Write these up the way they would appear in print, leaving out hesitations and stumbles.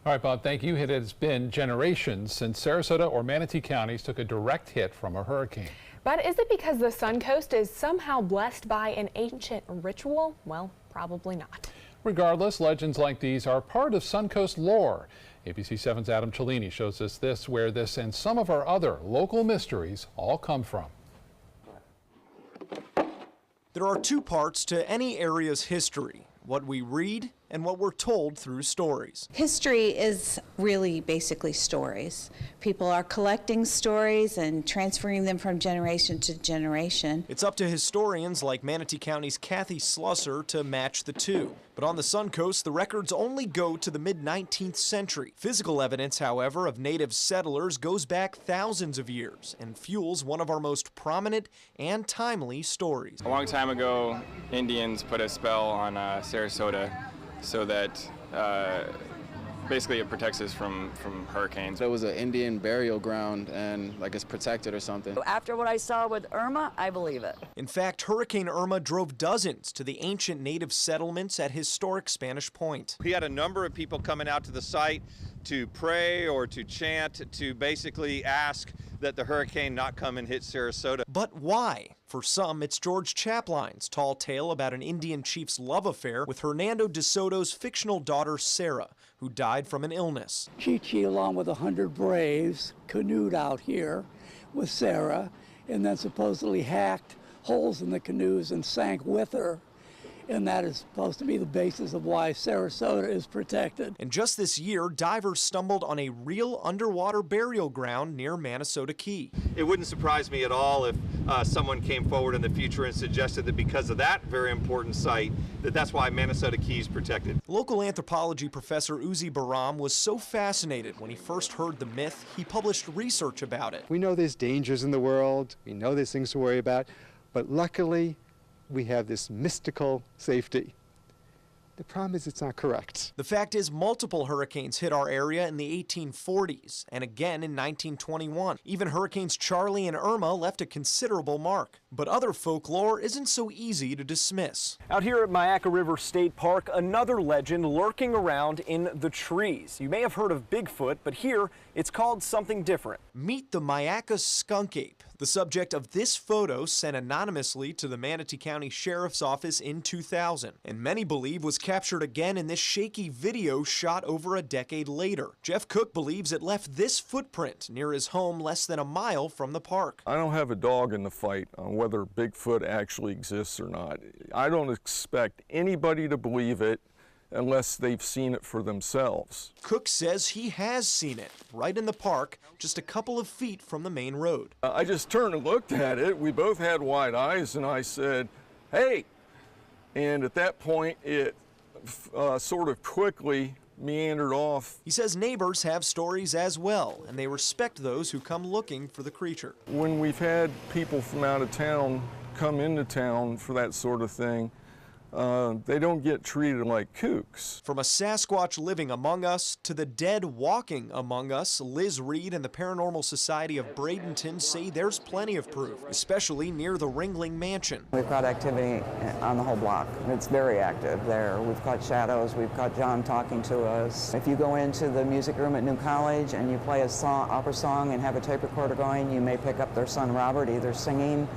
All right, Bob, thank you. It has been generations since Sarasota or Manatee counties took a direct hit from a hurricane. But is it because the SUncoast is somehow blessed by an ancient ritual? Well, probably not. Regardless, legends like these are part of SUncoast lore. ABC 7's Adam Cellini shows us where this and some of our other local mysteries all come from. There are two parts to any area's history: what we read and what we're told through stories. History is really basically stories. People are collecting stories and transferring them from generation to generation. It's up to historians like Manatee County's Kathy Slusser to match the two. But on the SUncoast, the records only go to the mid-19th century. Physical evidence, however, of native settlers goes back thousands of years and fuels one of our most prominent and timely stories. A long time ago, Indians put a spell on Sarasota so that basically it protects us from hurricanes. It was an Indian burial ground and like it's protected or something. After what I saw with Irma, I believe it. In fact, Hurricane Irma drove dozens to the ancient native settlements at historic Spanish Point. We had a number of people coming out to the site to pray or to chant, to basically ask that the hurricane not come and hit Sarasota. But why? For some, it's George Chapline's tall tale about an Indian chief's love affair with Hernando de Soto's fictional daughter, Sarah, who died from an illness. Chi-Chi, along with 100 braves, canoed out here with Sarah and then supposedly hacked holes in the canoes and sank with her. And that is supposed to be the basis of why Sarasota is protected. And just this year, divers stumbled on a real underwater burial ground near Minnesota Key. It wouldn't surprise me at all if someone came forward in the future and suggested that because of that very important site, that's why Minnesota Key is protected. Local anthropology professor Uzi Baram was so fascinated when he first heard the myth, he published research about it. We know there's dangers in the world, we know there's things to worry about, but luckily, we have this mystical safety. The problem is it's not correct. The fact is, multiple hurricanes hit our area in the 1840s and again in 1921. Even Hurricanes Charlie and Irma left a considerable mark. But other folklore isn't so easy to dismiss. Out here at Myakka River State Park, another legend lurking around in the trees. You may have heard of Bigfoot, but here it's called something different. Meet the Myakka skunk ape, the subject of this photo sent anonymously to the Manatee County Sheriff's Office in 2000, and many believe was captured again in this shaky video shot over a decade later. Jeff Cook believes it left this footprint near his home less than a mile from the park. I don't have a dog in the fight on whether Bigfoot actually exists or not. I don't expect anybody to believe it unless they've seen it for themselves. Cook says he has seen it, right in the park, just a couple of feet from the main road. I just turned and looked at it. We both had wide eyes, and I said, "Hey!" And at that point, it sort of quickly meandered off. He says neighbors have stories as well, and they respect those who come looking for the creature. When we've had people from out of town come into town for that sort of thing, they don't get treated like kooks. From a Sasquatch living among us to the dead walking among us, Liz Reed and the Paranormal Society of Bradenton say there's plenty of proof, especially near the Ringling Mansion. We've got activity on the whole block. It's very active there. We've got shadows. We've got John talking to us. If you go into the music room at New College and you play a opera song and have a tape recorder going, you may pick up their son Robert either singing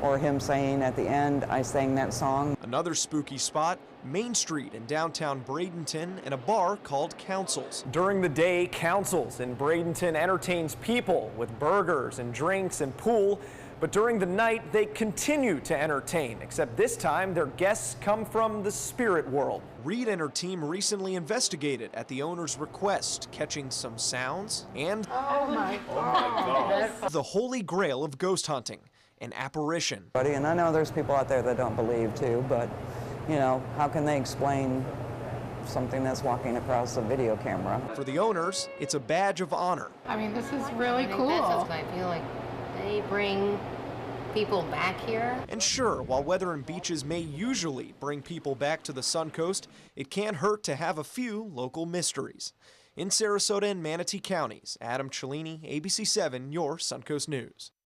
or him saying at the end, "I sang that song." Another spooky spot, Main Street in downtown Bradenton, and a bar called Councils. During the day, Councils in Bradenton entertains people with burgers and drinks and pool, but during the night, they continue to entertain, except this time their guests come from the spirit world. Reed and her team recently investigated at the owner's request, catching some sounds and Oh my God. the holy grail of ghost hunting, an apparition. And I know there's people out there that don't believe too, but you know, how can they explain something that's walking across a video camera? For the owners, it's a badge of honor. I mean, this is really cool. That's what's going to feel like. They bring people back here. And sure, while weather and beaches may usually bring people back to the SUncoast, it can't hurt to have a few local mysteries. In Sarasota and Manatee counties, Adam Cellini, ABC 7, your SUncoast News.